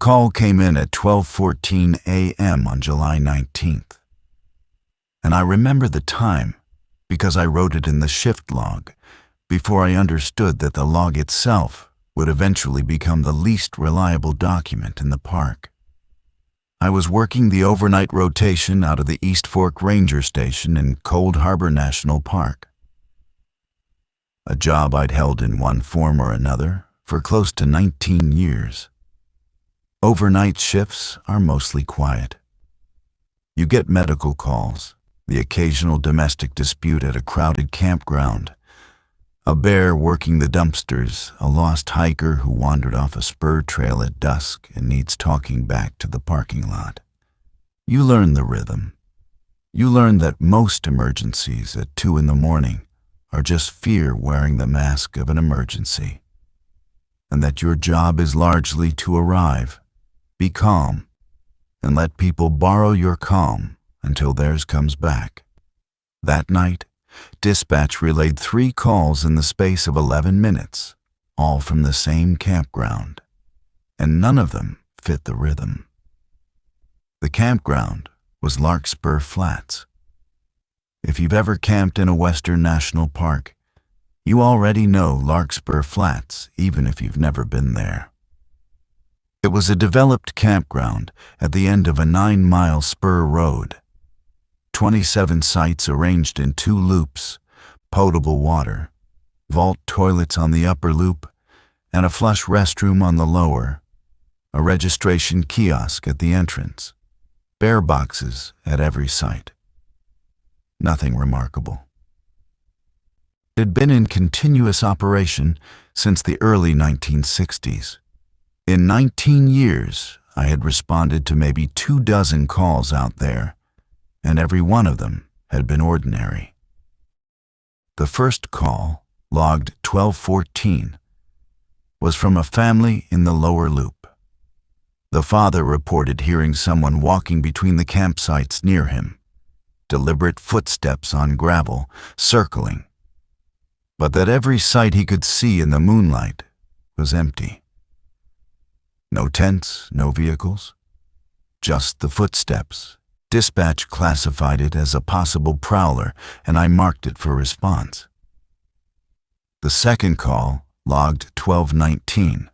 call came in at 12:14 a.m. on July 19th. And I remember the time because I wrote it in the shift log before I understood that the log itself would eventually become the least reliable document in the park. I was working the overnight rotation out of the East Fork Ranger Station in Cold Harbor National Park. A job I'd held in one form or another for close to 19 years. Overnight shifts are mostly quiet. You get medical calls, the occasional domestic dispute at a crowded campground, a bear working the dumpsters, a lost hiker who wandered off a spur trail at dusk and needs talking back to the parking lot. You learn the rhythm. You learn that most emergencies at 2 in the morning are just fear wearing the mask of an emergency, and that your job is largely to arrive, be calm, and let people borrow your calm until theirs comes back. That night, dispatch relayed 3 calls in the space of 11 minutes, all from the same campground, and none of them fit the rhythm. The campground was Larkspur Flats. If you've ever camped in a Western National Park, you already know Larkspur Flats, even if you've never been there. It was a developed campground at the end of a 9-mile spur road. 27 sites arranged in 2 loops, potable water, vault toilets on the upper loop, and a flush restroom on the lower, a registration kiosk at the entrance, bear boxes at every site. Nothing remarkable. It had been in continuous operation since the early 1960s. In 19 years, I had responded to maybe 24 calls out there, and every one of them had been ordinary. The first call, logged 12:14, was from a family in the lower loop. The father reported hearing someone walking between the campsites near him, deliberate footsteps on gravel, circling, but that every site he could see in the moonlight was empty. No tents, no vehicles, just the footsteps. Dispatch classified it as a possible prowler, and I marked it for response. The second call, logged 12:19,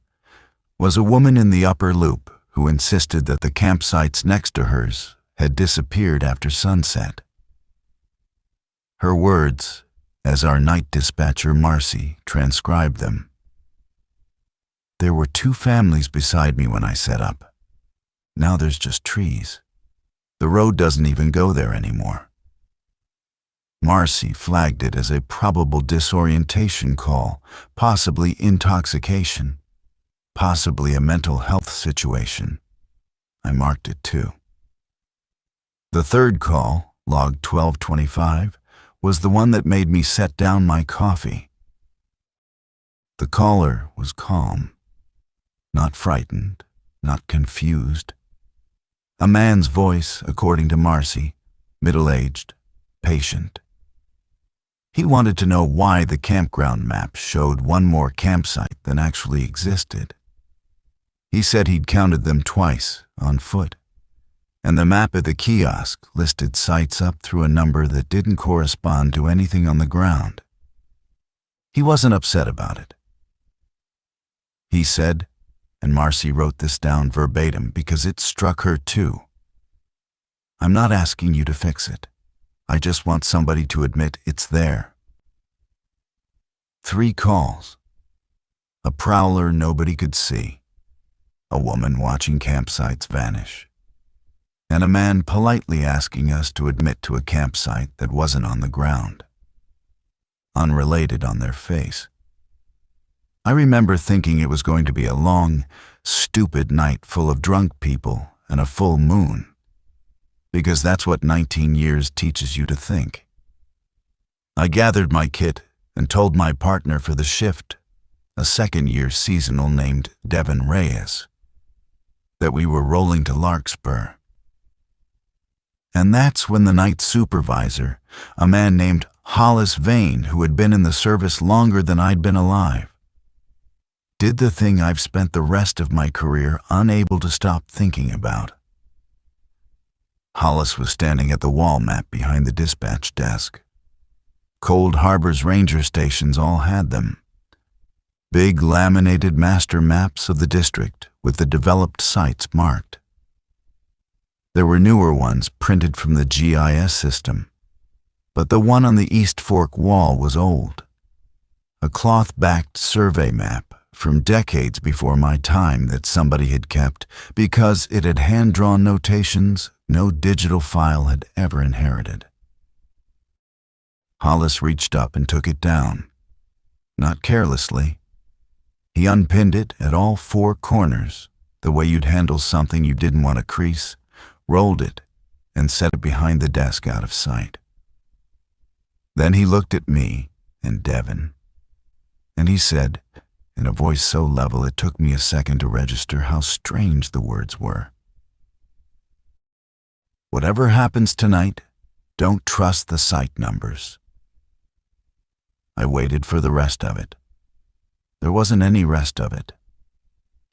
was a woman in the upper loop who insisted that the campsites next to hers had disappeared after sunset. Her words, as our night dispatcher Marcy transcribed them: "There were 2 families beside me when I set up. Now there's just trees. The road doesn't even go there anymore." Marcy flagged it as a probable disorientation call, possibly intoxication, possibly a mental health situation. I marked it too. The third call, logged 12:25, was the one that made me set down my coffee. The caller was calm. Not frightened, not confused. A man's voice, according to Marcy, middle-aged, patient. He wanted to know why the campground map showed one more campsite than actually existed. He said he'd counted them twice, on foot, and the map at the kiosk listed sites up through a number that didn't correspond to anything on the ground. He wasn't upset about it. He said, and Marcy wrote this down verbatim because it struck her too, "I'm not asking you to fix it. I just want somebody to admit it's there." 3 calls. A prowler nobody could see. A woman watching campsites vanish. And a man politely asking us to admit to a campsite that wasn't on the ground. Unrelated on their face. I remember thinking it was going to be a long, stupid night full of drunk people and a full moon, because that's what 19 years teaches you to think. I gathered my kit and told my partner for the shift, a second-year seasonal named Devin Reyes, that we were rolling to Larkspur. And that's when the night supervisor, a man named Hollis Vane, who had been in the service longer than I'd been alive, did the thing I've spent the rest of my career unable to stop thinking about. Hollis was standing at the wall map behind the dispatch desk. Cold Harbor's ranger stations all had them. Big laminated master maps of the district with the developed sites marked. There were newer ones printed from the GIS system, but the one on the East Fork wall was old. A cloth-backed survey map from decades before my time that somebody had kept because it had hand-drawn notations no digital file had ever inherited. Hollis reached up and took it down, not carelessly. He unpinned it at all four corners, the way you'd handle something you didn't want to crease, rolled it, and set it behind the desk out of sight. Then he looked at me and Devin, and he said, in a voice so level it took me a second to register how strange the words were, "Whatever happens tonight, don't trust the site numbers." I waited for the rest of it. There wasn't any rest of it.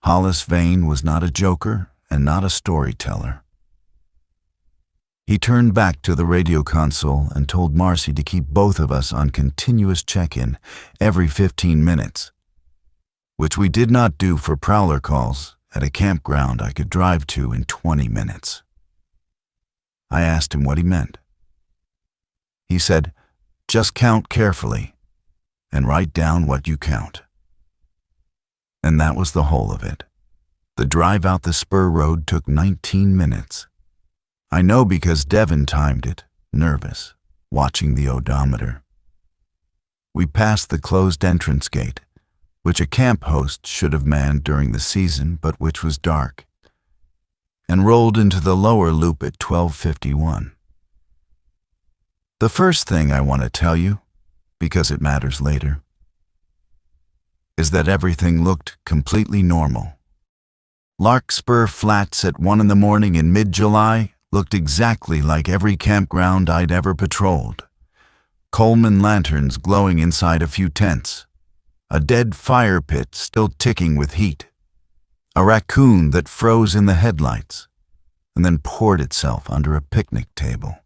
Hollis Vane was not a joker and not a storyteller. He turned back to the radio console and told Marcy to keep both of us on continuous check-in every 15 minutes, which we did not do for prowler calls at a campground I could drive to in 20 minutes. I asked him what he meant. He said, "Just count carefully and write down what you count." And that was the whole of it. The drive out the spur road took 19 minutes. I know because Devin timed it, nervous, watching the odometer. We passed the closed entrance gate, which a camp host should have manned during the season, but which was dark, and rolled into the lower loop at 12:51. The first thing I want to tell you, because it matters later, is that everything looked completely normal. Larkspur Flats at 1 a.m. in mid-July looked exactly like every campground I'd ever patrolled. Coleman lanterns glowing inside a few tents, a dead fire pit still ticking with heat, a raccoon that froze in the headlights and then poured itself under a picnic table,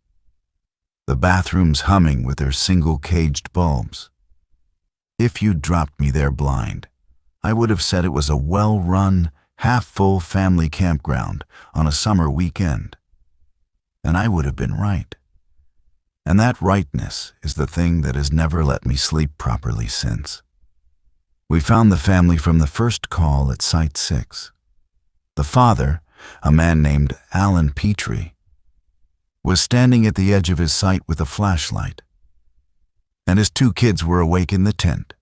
the bathrooms humming with their single-caged bulbs. If you'd dropped me there blind, I would have said it was a well-run, half-full family campground on a summer weekend. And I would have been right. And that rightness is the thing that has never let me sleep properly since. We found the family from the first call at Site 6. The father, a man named Alan Petrie, was standing at the edge of his site with a flashlight, and his two kids were awake in the tent,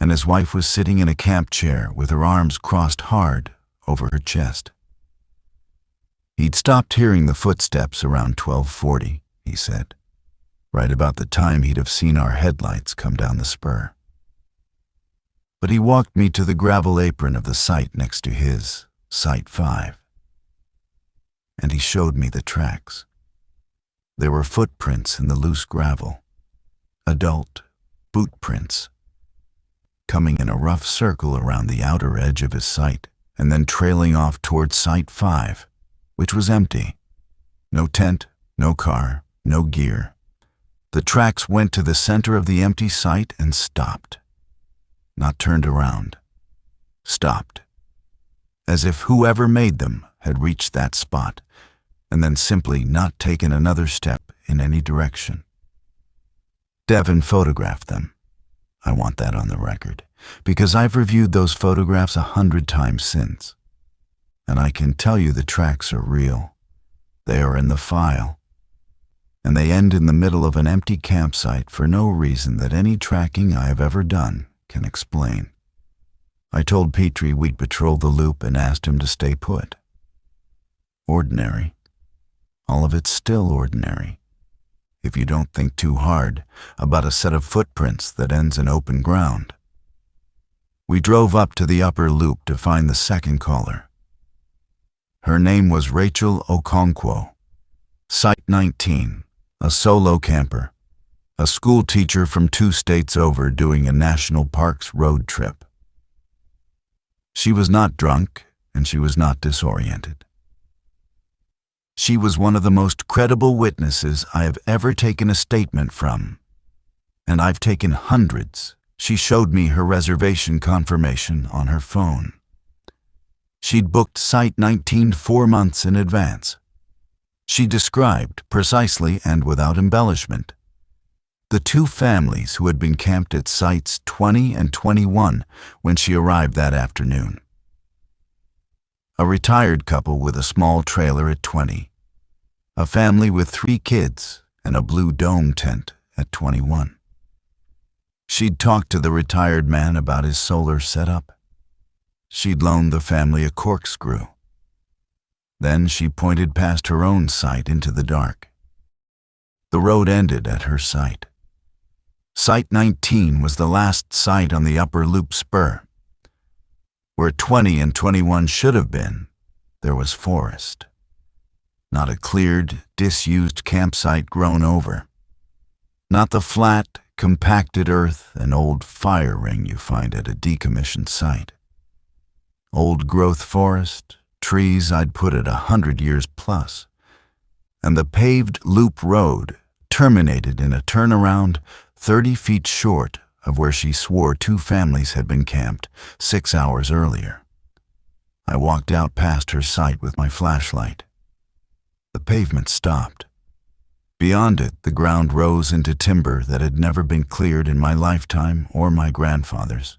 and his wife was sitting in a camp chair with her arms crossed hard over her chest. He'd stopped hearing the footsteps around 12:40, he said, right about the time he'd have seen our headlights come down the spur. But he walked me to the gravel apron of the site next to his, Site 5. And he showed me the tracks. There were footprints in the loose gravel, adult boot prints, coming in a rough circle around the outer edge of his site and then trailing off towards Site 5, which was empty. No tent, no car, no gear. The tracks went to the center of the empty site and stopped. Not turned around. Stopped. As if whoever made them had reached that spot and then simply not taken another step in any direction. Devin photographed them. I want that on the record, because I've reviewed those photographs 100 times since. And I can tell you the tracks are real. They are in the file. And they end in the middle of an empty campsite for no reason that any tracking I have ever done can explain. I told Petrie we'd patrol the loop and asked him to stay put. Ordinary. All of it's still ordinary, if you don't think too hard about a set of footprints that ends in open ground. We drove up to the upper loop to find the second caller. Her name was Rachel Okonkwo, Site 19, a solo camper, a school teacher from 2 states over doing a national parks road trip. She was not drunk, and she was not disoriented. She was one of the most credible witnesses I have ever taken a statement from, and I've taken hundreds. She showed me her reservation confirmation on her phone. She'd booked Site 19 4 months in advance. She described, precisely and without embellishment, the two families who had been camped at Sites 20 and 21 when she arrived that afternoon. A retired couple with a small trailer at 20, a family with 3 kids and a blue dome tent at 21. She'd talked to the retired man about his solar setup. She'd loaned the family a corkscrew. Then she pointed past her own site into the dark. The road ended at her site. Site 19 was the last site on the upper loop spur. Where 20 and 21 should have been, there was forest. Not a cleared, disused campsite grown over. Not the flat, compacted earth and old fire ring you find at a decommissioned site. Old-growth forest, trees I'd put at 100 years plus, and the paved loop road terminated in a turnaround 30 feet short of where she swore 2 families had been camped 6 hours earlier. I walked out past her site with my flashlight. The pavement stopped. Beyond it, the ground rose into timber that had never been cleared in my lifetime or my grandfather's.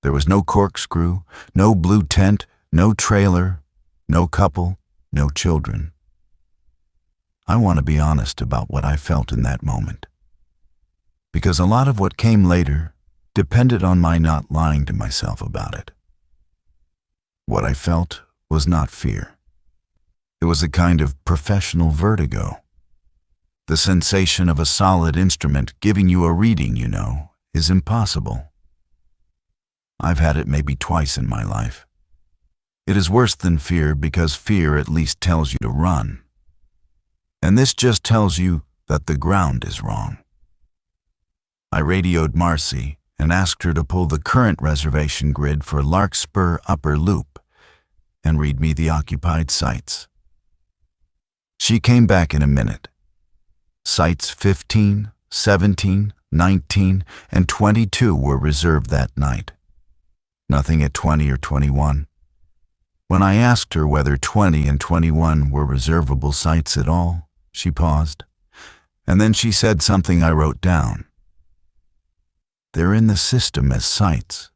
There was no corkscrew, no blue tent, no trailer, no couple, no children. I want to be honest about what I felt in that moment, because a lot of what came later depended on my not lying to myself about it. What I felt was not fear. It was a kind of professional vertigo. The sensation of a solid instrument giving you a reading, is impossible. I've had it maybe twice in my life. It is worse than fear because fear at least tells you to run. And this just tells you that the ground is wrong. I radioed Marcy and asked her to pull the current reservation grid for Larkspur Upper Loop and read me the occupied sites. She came back in a minute. Sites 15, 17, 19, and 22 were reserved that night. Nothing at 20 or 21. When I asked her whether 20 and 21 were reservable sites at all, she paused, and then she said something I wrote down. They're in the system as sites,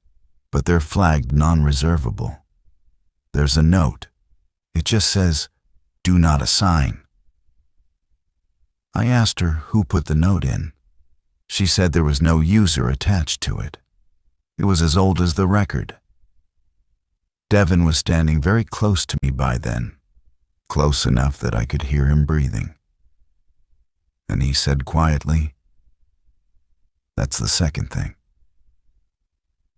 but they're flagged non-reservable. There's a note. It just says, "Do not assign." I asked her who put the note in. She said there was no user attached to it. It was as old as the record. Devin was standing very close to me by then, close enough that I could hear him breathing. And he said quietly, "That's the second thing.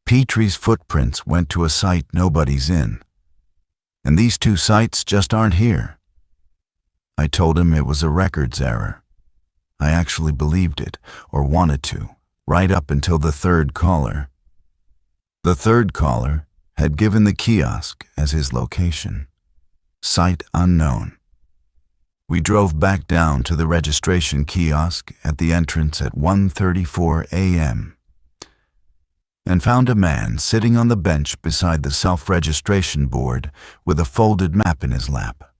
Petrie's footprints went to a site nobody's in, and these 2 sites just aren't here." I told him it was a records error. I actually believed it, or wanted to, right up until the 3rd caller. The 3rd caller had given the kiosk as his location. Site unknown. We drove back down to the registration kiosk at the entrance at 1:34 a.m. and found a man sitting on the bench beside the self-registration board with a folded map in his lap,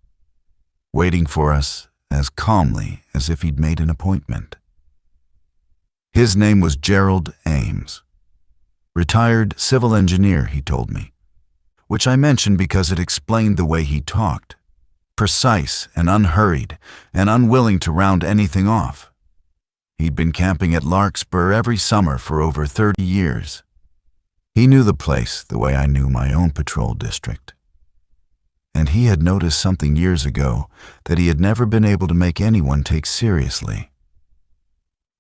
waiting for us as calmly as if he'd made an appointment. His name was Gerald Ames. Retired civil engineer, he told me, which I mentioned because it explained the way he talked, precise and unhurried and unwilling to round anything off. He'd been camping at Larkspur every summer for over 30 years. He knew the place the way I knew my own patrol district. And he had noticed something years ago that he had never been able to make anyone take seriously.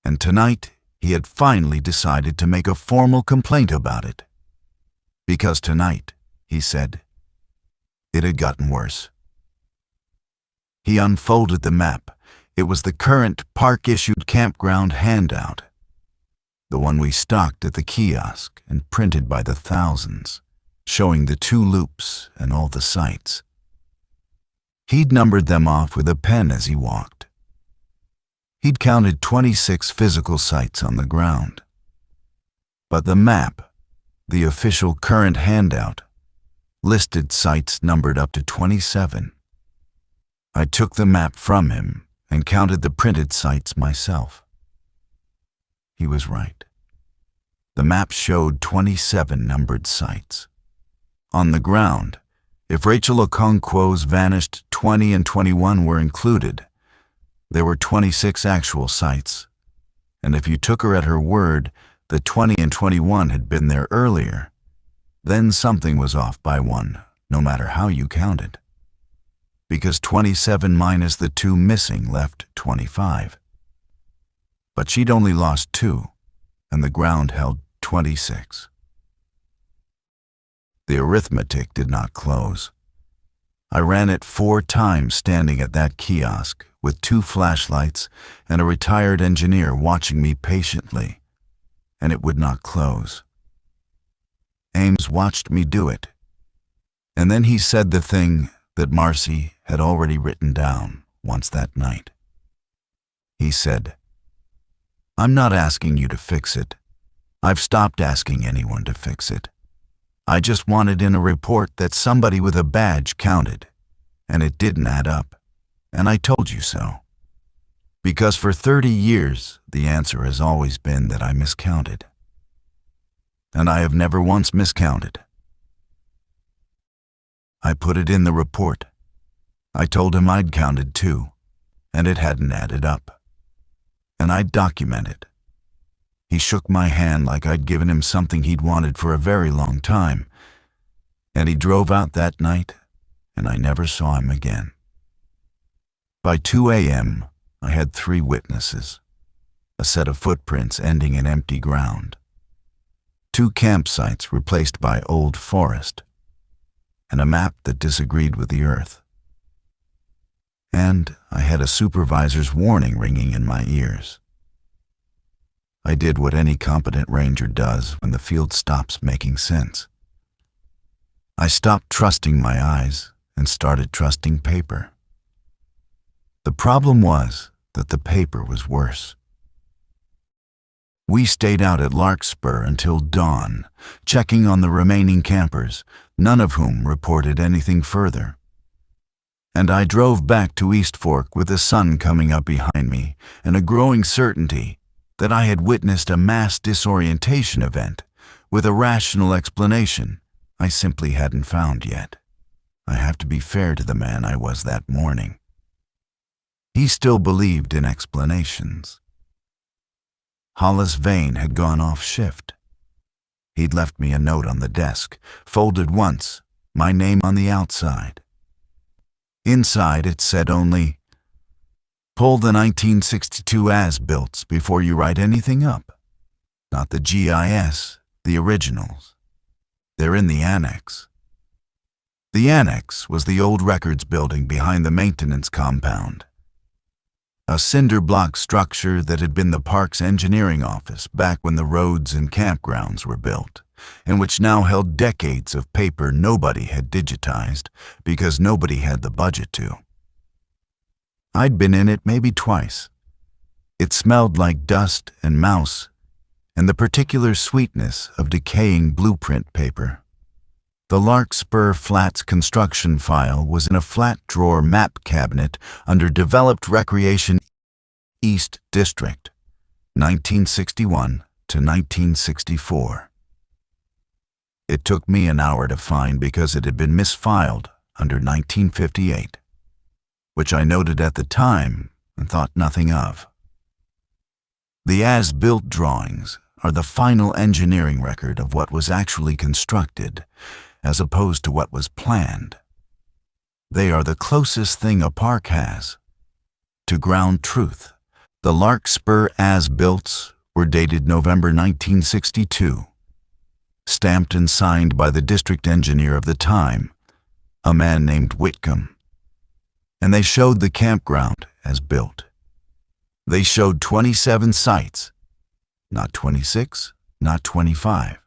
And tonight, he had finally decided to make a formal complaint about it. Because tonight, he said, it had gotten worse. He unfolded the map. It was the current park-issued campground handout, the one we stocked at the kiosk and printed by the thousands. showing the 2 loops and all the sites. He'd numbered them off with a pen as he walked. He'd counted 26 physical sites on the ground. But the map, the official current handout, listed sites numbered up to 27. I took the map from him and counted the printed sites myself. He was right. The map showed 27 numbered sites. On the ground, if Rachel Okonkwo's vanished 20 and 21 were included, there were 26 actual sites, and if you took her at her word that 20 and 21 had been there earlier, then something was off by 1, no matter how you counted. Because 27 minus the 2 missing left 25. But she'd only lost 2, and the ground held 26. The arithmetic did not close. I ran it 4 times standing at that kiosk with 2 flashlights and a retired engineer watching me patiently, and it would not close. Ames watched me do it, and then he said the thing that Marcy had already written down once that night. He said, "I'm not asking you to fix it. I've stopped asking anyone to fix it. I just wanted in a report that somebody with a badge counted, and it didn't add up, and I told you so. Because for 30 years, the answer has always been that I miscounted. And I have never once miscounted. I put it in the report. I told him I'd counted 2, and it hadn't added up. And I'd document it." He shook my hand like I'd given him something he'd wanted for a very long time, and he drove out that night, and I never saw him again. By 2 a.m., I had 3 witnesses, a set of footprints ending in empty ground, 2 campsites replaced by old forest, and a map that disagreed with the earth. And I had a supervisor's warning ringing in my ears. I did what any competent ranger does when the field stops making sense. I stopped trusting my eyes and started trusting paper. The problem was that the paper was worse. We stayed out at Larkspur until dawn, checking on the remaining campers, none of whom reported anything further. And I drove back to East Fork with the sun coming up behind me and a growing certainty that I had witnessed a mass disorientation event with a rational explanation I simply hadn't found yet. I have to be fair to the man I was that morning. He still believed in explanations. Hollis Vane had gone off shift. He'd left me a note on the desk, folded once, my name on the outside. Inside it said only, "Pull the 1962 as-built before you write anything up. Not the GIS, the originals. They're in the annex." The annex was the old records building behind the maintenance compound. A cinder block structure that had been the park's engineering office back when the roads and campgrounds were built, and which now held decades of paper nobody had digitized because nobody had the budget to. I'd been in it maybe twice. It smelled like dust and mouse and the particular sweetness of decaying blueprint paper. The Larkspur Flats construction file was in a flat drawer map cabinet under Developed Recreation East District, 1961 to 1964. It took me an hour to find because it had been misfiled under 1958. Which I noted at the time and thought nothing of. The as-built drawings are the final engineering record of what was actually constructed, as opposed to what was planned. They are the closest thing a park has to ground truth. The Larkspur as-builts were dated November 1962, stamped and signed by the district engineer of the time, a man named Whitcomb. And they showed the campground as built. They showed 27 sites, not 26, not 25,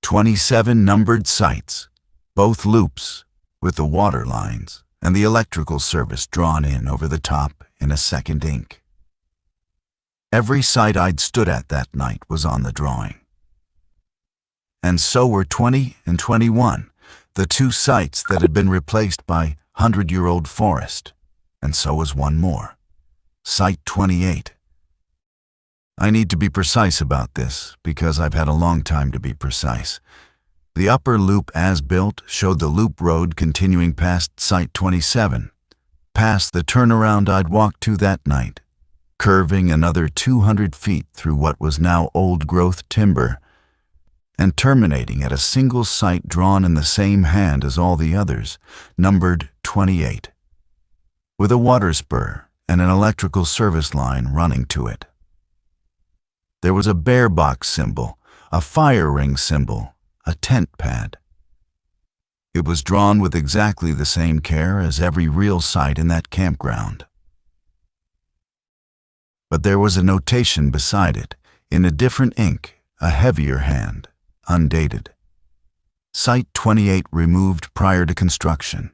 27 numbered sites, both loops, with the water lines and the electrical service drawn in over the top in a second ink. Every site I'd stood at that night was on the drawing. And so were 20 and 21, the two sites that had been replaced by 100-year-old forest, and so was one more, Site 28. I need to be precise about this because I've had a long time to be precise. The upper loop as-built showed the loop road continuing past Site 27, past the turnaround I'd walked to that night, curving another 200 feet through what was now old-growth timber, and terminating at a single site drawn in the same hand as all the others, numbered 28, with a water spur and an electrical service line running to it. There was a bear box symbol, a fire ring symbol, a tent pad. It was drawn with exactly the same care as every real site in that campground. But there was a notation beside it, in a different ink, a heavier hand, undated. Site 28 removed prior to construction.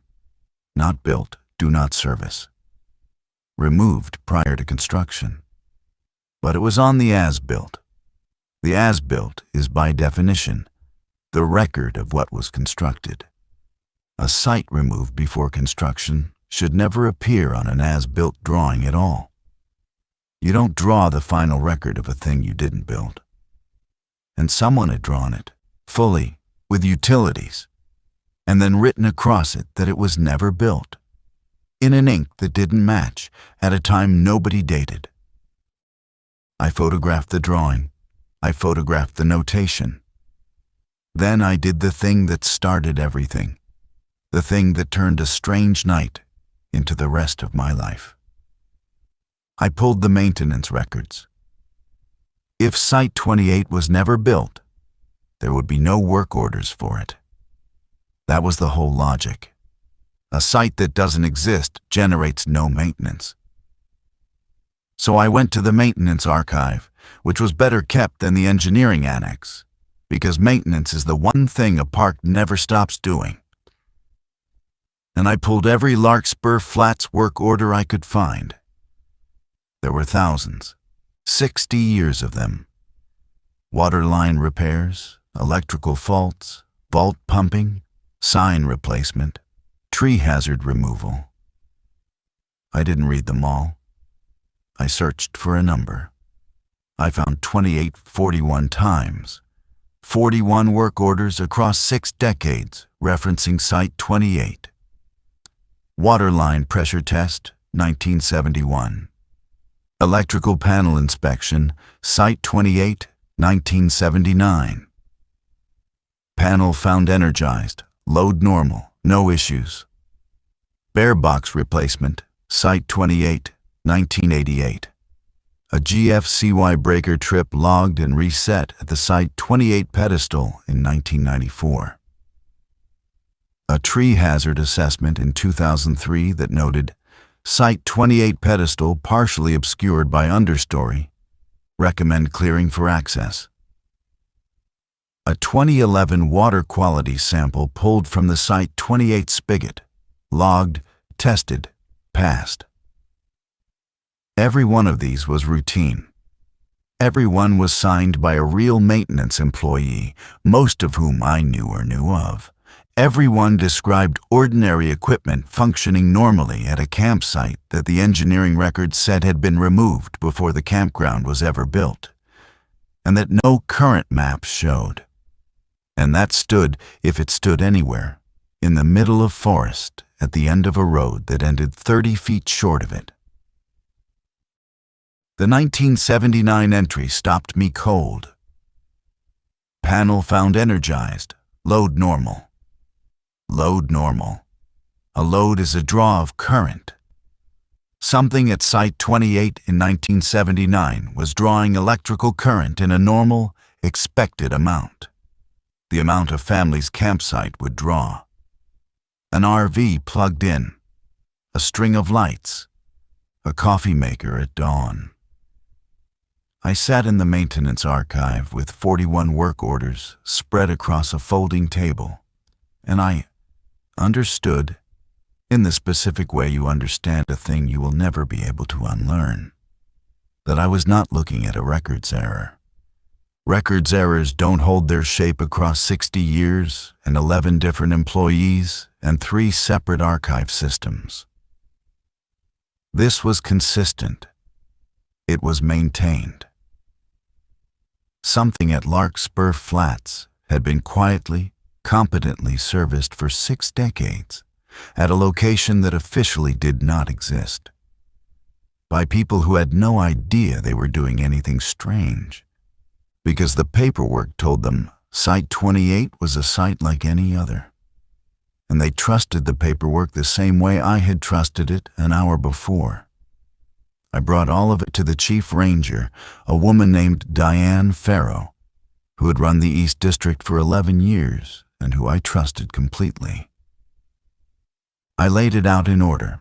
Not built, do not service. Removed prior to construction. But it was on the as-built. The as-built is by definition the record of what was constructed. A site removed before construction should never appear on an as-built drawing at all. You don't draw the final record of a thing you didn't build. And someone had drawn it, fully, with utilities, and then written across it that it was never built, in an ink that didn't match, at a time nobody dated. I photographed the drawing. I photographed the notation. Then I did the thing that started everything, the thing that turned a strange night into the rest of my life. I pulled the maintenance records. If Site 28 was never built, there would be no work orders for it. That was the whole logic. A site that doesn't exist generates no maintenance. So I went to the maintenance archive, which was better kept than the engineering annex, because maintenance is the one thing a park never stops doing. And I pulled every Larkspur Flats work order I could find. There were thousands, 60 years of them. Water line repairs, electrical faults, vault pumping, sign replacement, tree hazard removal. I didn't read them all. I searched for a number. I found 28 41 times. 41 work orders across 6 decades, referencing Site 28. Waterline pressure test, 1971. Electrical panel inspection, Site 28, 1979. Panel found energized, load normal, no issues. Bear box replacement, Site 28, 1988. A GFCY breaker trip logged and reset at the Site 28 pedestal in 1994. A tree hazard assessment in 2003 that noted Site 28 pedestal partially obscured by understory. Recommend clearing for access. A 2011 water quality sample pulled from the Site 28 spigot. Logged, tested, passed. Every one of these was routine. Every one was signed by a real maintenance employee, most of whom I knew or knew of. Every one described ordinary equipment functioning normally at a campsite that the engineering records said had been removed before the campground was ever built, and that no current maps showed. And that stood, if it stood anywhere, in the middle of forest at the end of a road that ended 30 feet short of it. The 1979 entry stopped me cold. Panel found energized, load normal. Load normal. A load is a draw of current. Something at Site 28 in 1979 was drawing electrical current in a normal, expected amount. The amount a family's campsite would draw. An RV plugged in. A string of lights. A coffee maker at dawn. I sat in the maintenance archive with 41 work orders spread across a folding table, and I understood, in the specific way you understand a thing you will never be able to unlearn, that I was not looking at a records error. Records errors don't hold their shape across 60 years and 11 different employees and 3 separate archive systems. This was consistent. It was maintained. Something at Larkspur Flats had been quietly, competently serviced for 6 decades at a location that officially did not exist, by people who had no idea they were doing anything strange, because the paperwork told them Site 28 was a site like any other, and they trusted the paperwork the same way I had trusted it an hour before. I brought all of it to the chief ranger, a woman named Diane Farrow, who had run the East District for 11 years and who I trusted completely. I laid it out in order: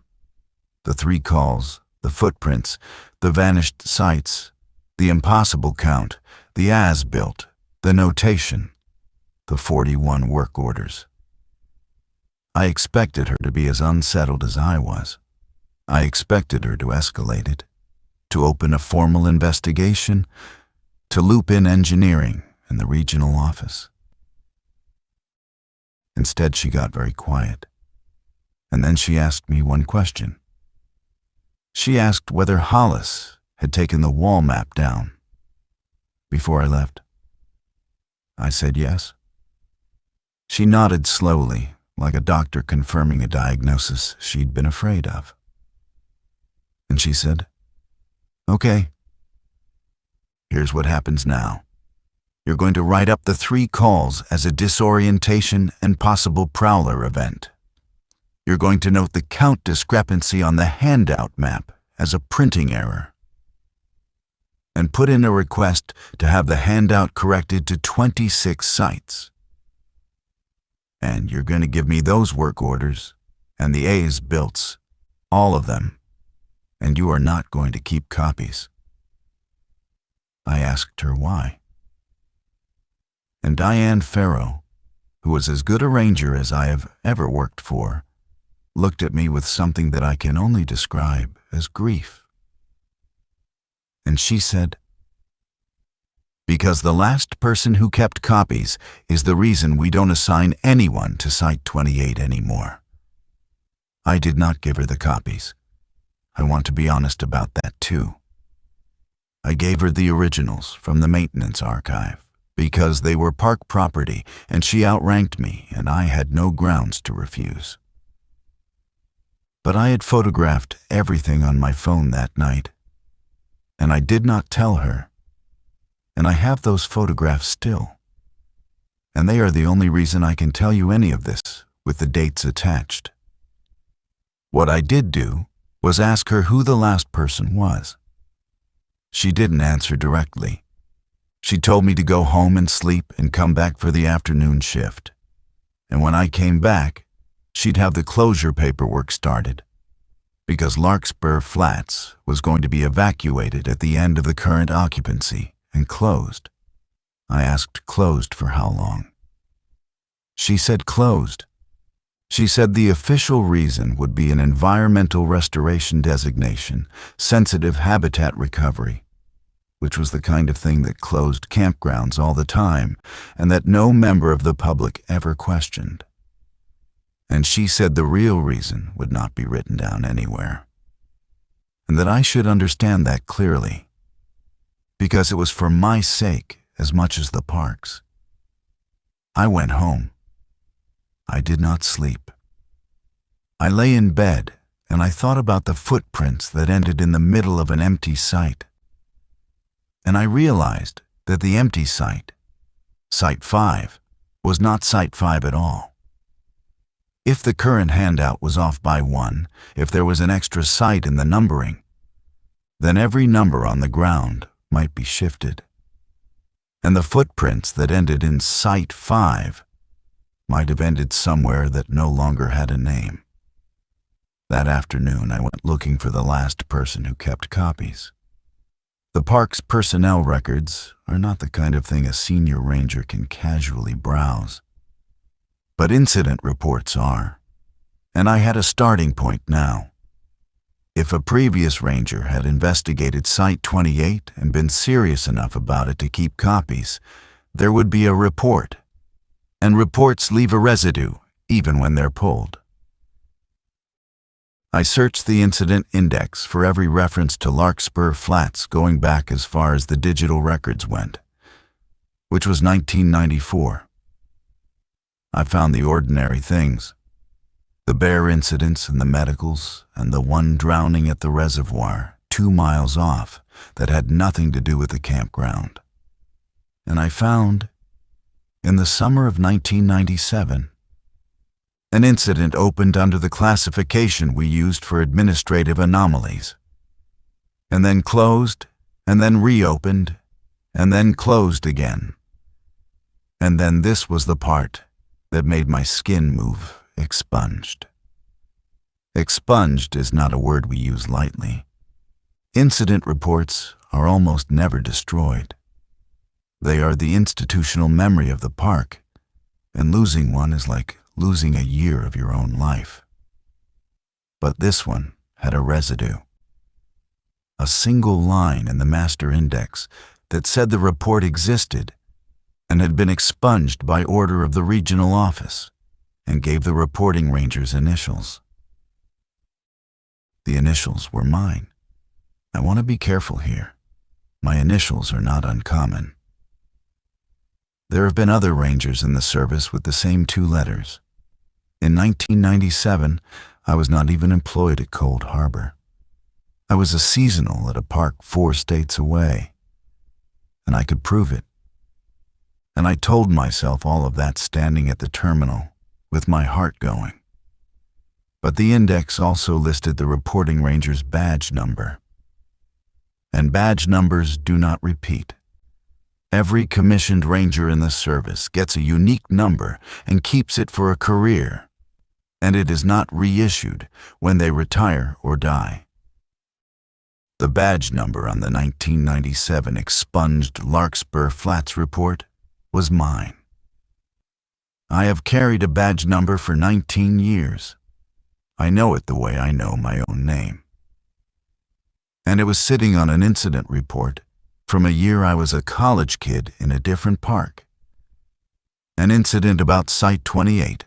the 3 calls, the footprints, the vanished sites, the impossible count, the as-built, the notation, the 41 work orders. I expected her to be as unsettled as I was. I expected her to escalate it, to open a formal investigation, to loop in engineering and the regional office. Instead, she got very quiet, and then she asked me one question. She asked whether Hollis had taken the wall map down. Before I left, I said yes. She nodded slowly, like a doctor confirming a diagnosis she'd been afraid of. And she said, "Okay. Here's what happens now. You're going to write up the 3 calls as a disorientation and possible prowler event. You're going to note the count discrepancy on the handout map as a printing error, and put in a request to have the handout corrected to 26 sites. And you're going to give me those work orders and the A's builts, all of them, and you are not going to keep copies." I asked her why. And Diane Farrow, who was as good a ranger as I have ever worked for, looked at me with something that I can only describe as grief. And she said, "Because the last person who kept copies is the reason we don't assign anyone to Site 28 anymore." I did not give her the copies. I want to be honest about that too. I gave her the originals from the maintenance archive because they were park property and she outranked me and I had no grounds to refuse. But I had photographed everything on my phone that night, and I did not tell her, and I have those photographs still, and they are the only reason I can tell you any of this with the dates attached. What I did do was ask her who the last person was. She didn't answer directly. She told me to go home and sleep and come back for the afternoon shift, and when I came back, she'd have the closure paperwork started, because Larkspur Flats was going to be evacuated at the end of the current occupancy and closed. I asked closed for how long. She said closed. She said the official reason would be an environmental restoration designation, sensitive habitat recovery, which was the kind of thing that closed campgrounds all the time and that no member of the public ever questioned. And she said the real reason would not be written down anywhere, and that I should understand that clearly, because it was for my sake as much as the park's. I went home. I did not sleep. I lay in bed and I thought about the footprints that ended in the middle of an empty site. And I realized that the empty site, Site 5, was not Site 5 at all. If the current handout was off by 1, if there was an extra site in the numbering, then every number on the ground might be shifted. And the footprints that ended in Site 5 might have ended somewhere that no longer had a name. That afternoon, I went looking for the last person who kept copies. The park's personnel records are not the kind of thing a senior ranger can casually browse. But incident reports are, and I had a starting point now. If a previous ranger had investigated Site 28 and been serious enough about it to keep copies, there would be a report. And reports leave a residue, even when they're pulled. I searched the incident index for every reference to Larkspur Flats going back as far as the digital records went, which was 1994. I found the ordinary things. The bear incidents and the medicals, and the one drowning at the reservoir 2 miles off that had nothing to do with the campground. And I found, in the summer of 1997, an incident opened under the classification we used for administrative anomalies, and then closed, and then reopened, and then closed again. And then this was the part that made my skin move: expunged. Expunged is not a word we use lightly. Incident reports are almost never destroyed. They are the institutional memory of the park, and losing one is like losing a year of your own life. But this one had a residue. A single line in the master index that said the report existed and had been expunged by order of the regional office, and gave the reporting ranger's initials. The initials were mine. I want to be careful here. My initials are not uncommon. There have been other rangers in the service with the same 2 letters. In 1997, I was not even employed at Cold Harbor. I was a seasonal at a park 4 states away, and I could prove it. And I told myself all of that standing at the terminal, with my heart going. But the index also listed the reporting ranger's badge number. And badge numbers do not repeat. Every commissioned ranger in the service gets a unique number and keeps it for a career, and it is not reissued when they retire or die. The badge number on the 1997 expunged Larkspur Flats report was mine. I have carried a badge number for 19 years. I know it the way I know my own name. And it was sitting on an incident report from a year I was a college kid in a different park. An incident about Site 28,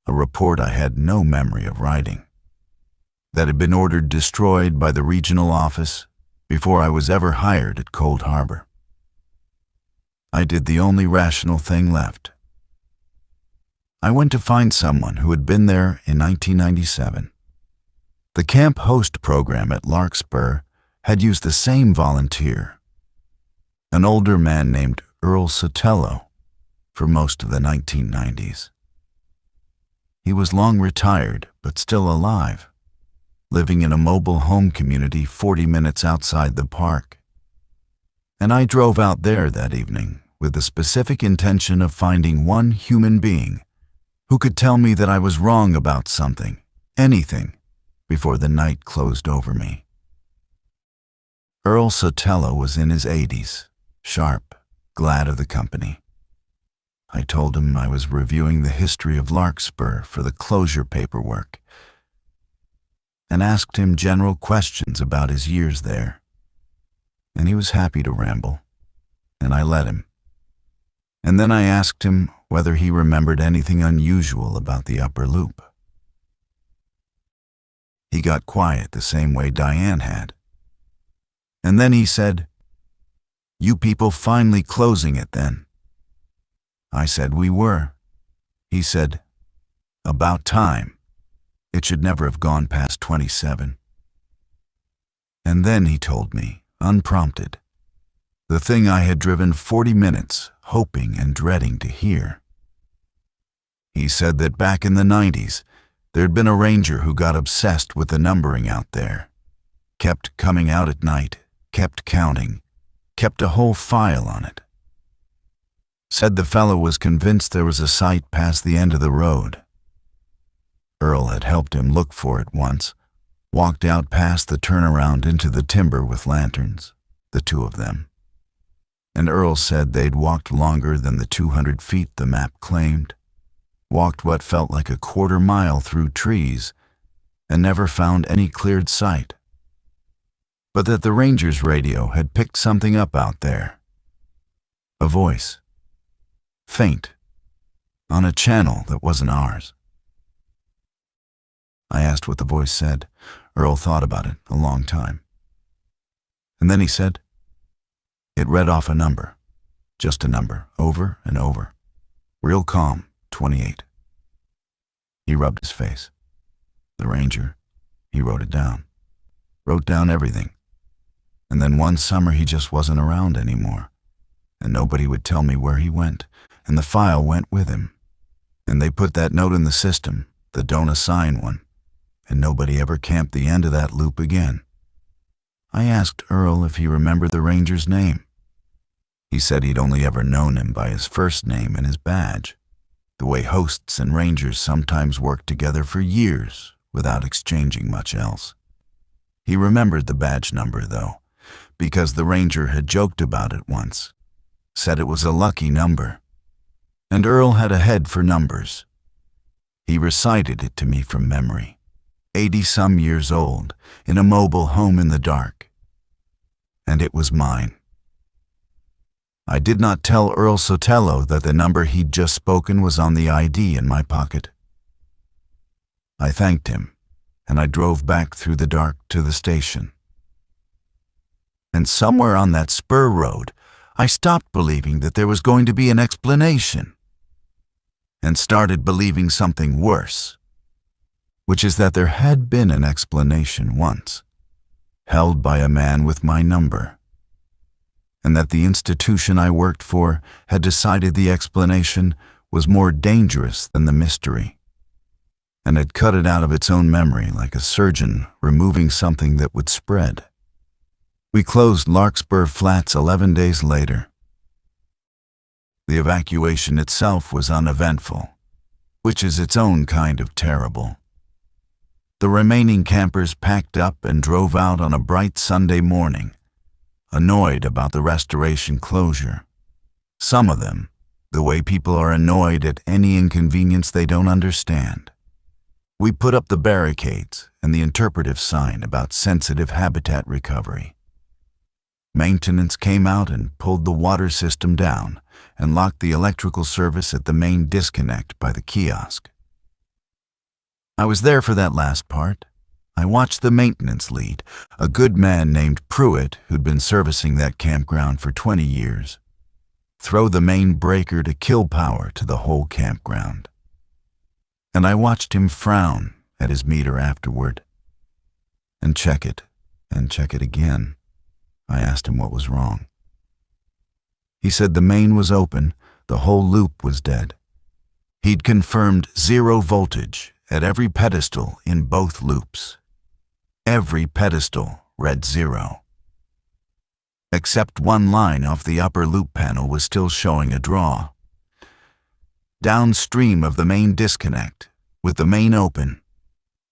a report I had no memory of writing, that had been ordered destroyed by the regional office before I was ever hired at Cold Harbor. I did the only rational thing left. I went to find someone who had been there in 1997. The camp host program at Larkspur had used the same volunteer, an older man named Earl Sotelo, for most of the 1990s. He was long retired, but still alive, living in a mobile home community 40 minutes outside the park. And I drove out there that evening with the specific intention of finding one human being who could tell me that I was wrong about something, anything, before the night closed over me. Earl Sotelo was in his 80s, sharp, glad of the company. I told him I was reviewing the history of Larkspur for the closure paperwork, and asked him general questions about his years there. And he was happy to ramble, and I let him. And then I asked him whether he remembered anything unusual about the upper loop. He got quiet the same way Diane had. And then he said, "You people finally closing it then?" I said we were. He said, "About time. It should never have gone past 27. And then he told me, unprompted, the thing I had driven 40 minutes hoping and dreading to hear. He said that back in the 90s, there'd been a ranger who got obsessed with the numbering out there, kept coming out at night, kept counting, kept a whole file on it. Said the fellow was convinced there was a site past the end of the road. Earl had helped him look for it once, walked out past the turnaround into the timber with lanterns, the two of them. And Earl said they'd walked longer than the 200 feet the map claimed, walked what felt like a quarter-mile through trees, and never found any cleared sight. But that the ranger's radio had picked something up out there. A voice. Faint. On a channel that wasn't ours. I asked what the voice said. Earl thought about it a long time. And then he said, it read off a number. Just a number, over and over. Real calm, 28. He rubbed his face. The ranger, he wrote it down. Wrote down everything. And then one summer he just wasn't around anymore. And nobody would tell me where he went. And the file went with him. And they put that note in the system, the don't assign one. And nobody ever camped the end of that loop again. I asked Earl if he remembered the ranger's name. He said he'd only ever known him by his first name and his badge, the way hosts and rangers sometimes worked together for years without exchanging much else. He remembered the badge number, though, because the ranger had joked about it once, said it was a lucky number. And Earl had a head for numbers. He recited it to me from memory. 80-some years old, in a mobile home in the dark. And it was mine. I did not tell Earl Sotelo that the number he'd just spoken was on the ID in my pocket. I thanked him, and I drove back through the dark to the station. And somewhere on that spur road, I stopped believing that there was going to be an explanation, and started believing something worse, which is that there had been an explanation once, held by a man with my number, and that the institution I worked for had decided the explanation was more dangerous than the mystery, and had cut it out of its own memory like a surgeon removing something that would spread. We closed Larkspur Flats 11 days later. The evacuation itself was uneventful, which is its own kind of terrible. The remaining campers packed up and drove out on a bright Sunday morning, annoyed about the restoration closure. Some of them, the way people are annoyed at any inconvenience they don't understand. We put up the barricades and the interpretive sign about sensitive habitat recovery. Maintenance came out and pulled the water system down and locked the electrical service at the main disconnect by the kiosk. I was there for that last part. I watched the maintenance lead, a good man named Pruitt who'd been servicing that campground for 20 years, throw the main breaker to kill power to the whole campground. And I watched him frown at his meter afterward, and check it again. I asked him what was wrong. He said the main was open, the whole loop was dead. He'd confirmed 0 voltage at every pedestal in both loops. Every pedestal read 0. Except one line off the upper loop panel was still showing a draw. Downstream of the main disconnect, with the main open,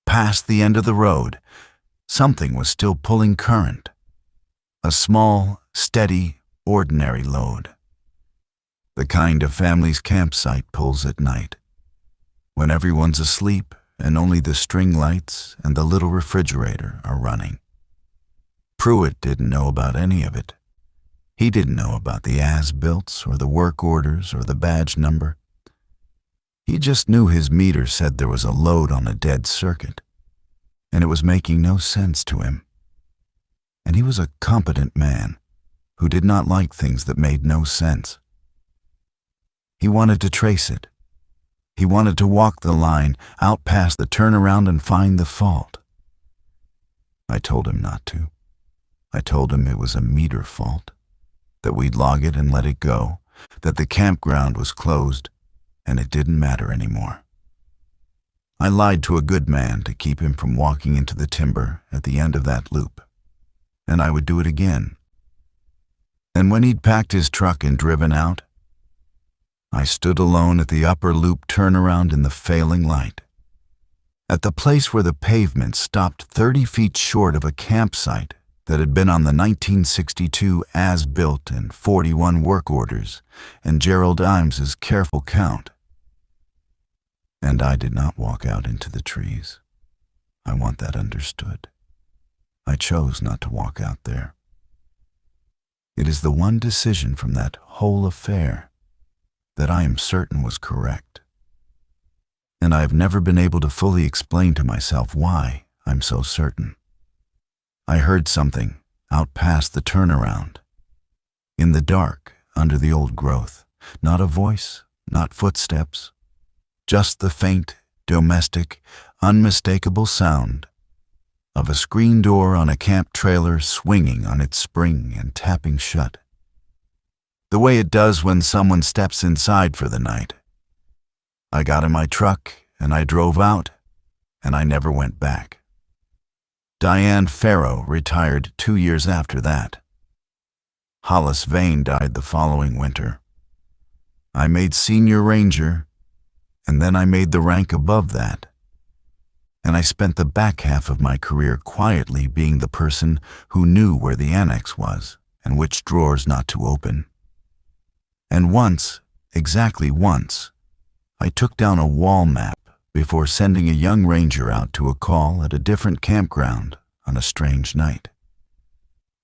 past the end of the road, something was still pulling current. A small, steady, ordinary load. The kind a family's campsite pulls at night, when everyone's asleep and only the string lights and the little refrigerator are running. Pruitt didn't know about any of it. He didn't know about the as-builts or the work orders or the badge number. He just knew his meter said there was a load on a dead circuit, and it was making no sense to him. And he was a competent man who did not like things that made no sense. He wanted to trace it. He wanted to walk the line out past the turnaround and find the fault. I told him not to. I told him it was a meter fault, that we'd log it and let it go, that the campground was closed, and it didn't matter anymore. I lied to a good man to keep him from walking into the timber at the end of that loop, and I would do it again. And when he'd packed his truck and driven out, I stood alone at the upper loop turnaround in the failing light, at the place where the pavement stopped 30 feet short of a campsite that had been on the 1962 as-built and 41 work orders and Gerald Imes's careful count. And I did not walk out into the trees. I want that understood. I chose not to walk out there. It is the one decision from that whole affair that I am certain was correct. And I have never been able to fully explain to myself why I'm so certain. I heard something out past the turnaround. In the dark, under the old growth. Not a voice, not footsteps. Just the faint, domestic, unmistakable sound of a screen door on a camp trailer swinging on its spring and tapping shut. The way it does when someone steps inside for the night. I got in my truck and I drove out, and I never went back. Diane Farrow retired 2 years after that. Hollis Vane died the following winter. I made senior ranger, and then I made the rank above that. And I spent the back half of my career quietly being the person who knew where the annex was and which drawers not to open. And once, exactly once, I took down a wall map before sending a young ranger out to a call at a different campground on a strange night.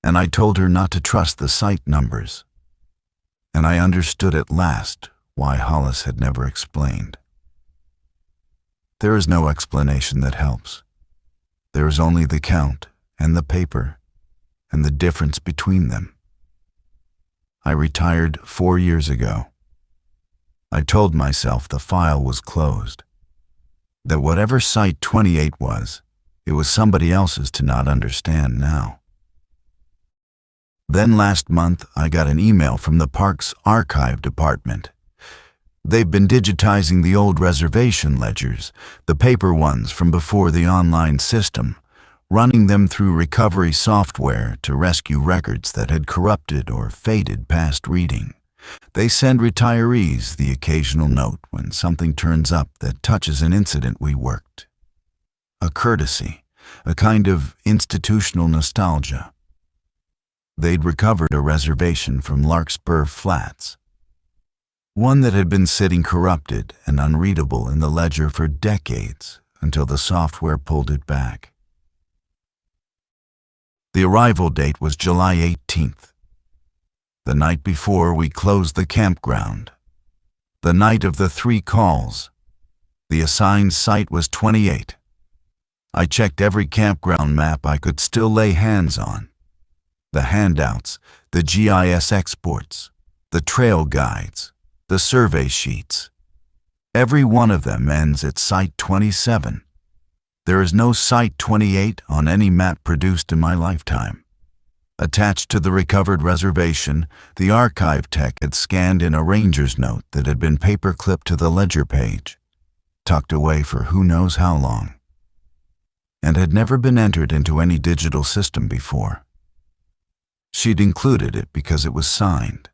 And I told her not to trust the site numbers. And I understood at last why Hollis had never explained. There is no explanation that helps. There is only the count and the paper and the difference between them. I retired 4 years ago. I told myself the file was closed, that whatever Site 28 was, it was somebody else's to not understand now. Then last month, I got an email from the park's archive department. They've been digitizing the old reservation ledgers, the paper ones from before the online system, running them through recovery software to rescue records that had corrupted or faded past reading. They send retirees the occasional note when something turns up that touches an incident we worked. A courtesy, a kind of institutional nostalgia. They'd recovered a reservation from Larkspur Flats, one that had been sitting corrupted and unreadable in the ledger for decades until the software pulled it back. The arrival date was July 18th. The night before we closed the campground. The night of the 3 calls. The assigned site was 28. I checked every campground map I could still lay hands on. The handouts, the GIS exports, the trail guides, the survey sheets. Every one of them ends at Site 27. There is no Site 28 on any map produced in my lifetime. Attached to the recovered reservation, the archive tech had scanned in a ranger's note that had been paper-clipped to the ledger page, tucked away for who knows how long, and had never been entered into any digital system before. She'd included it because it was signed,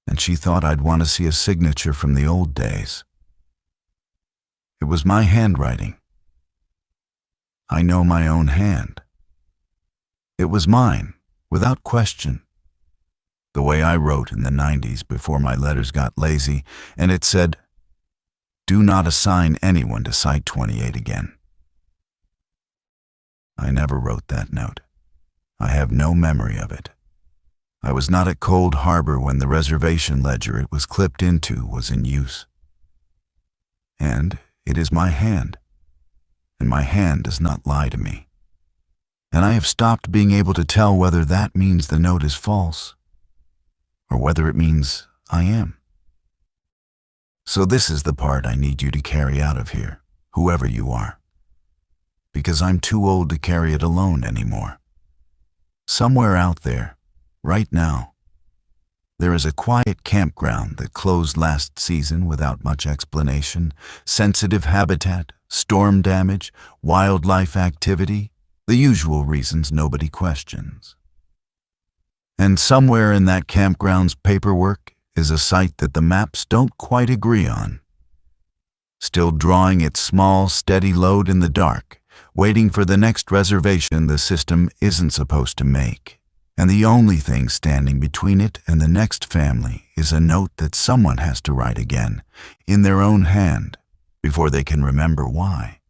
and she thought I'd want to see a signature from the old days. It was my handwriting. I know my own hand. It was mine, without question. The way I wrote in the 90s before my letters got lazy, and it said, "Do not assign anyone to Site 28 again." I never wrote that note. I have no memory of it. I was not at Cold Harbor when the reservation ledger it was clipped into was in use. And it is my hand, and my hand does not lie to me. And I have stopped being able to tell whether that means the note is false, or whether it means I am. So this is the part I need you to carry out of here, whoever you are, because I'm too old to carry it alone anymore. Somewhere out there, right now, there is a quiet campground that closed last season without much explanation, sensitive habitat, storm damage, wildlife activity, the usual reasons nobody questions. And somewhere in that campground's paperwork is a site that the maps don't quite agree on. Still drawing its small, steady load in the dark, waiting for the next reservation the system isn't supposed to make. And the only thing standing between it and the next family is a note that someone has to write again, in their own hand, before they can remember why.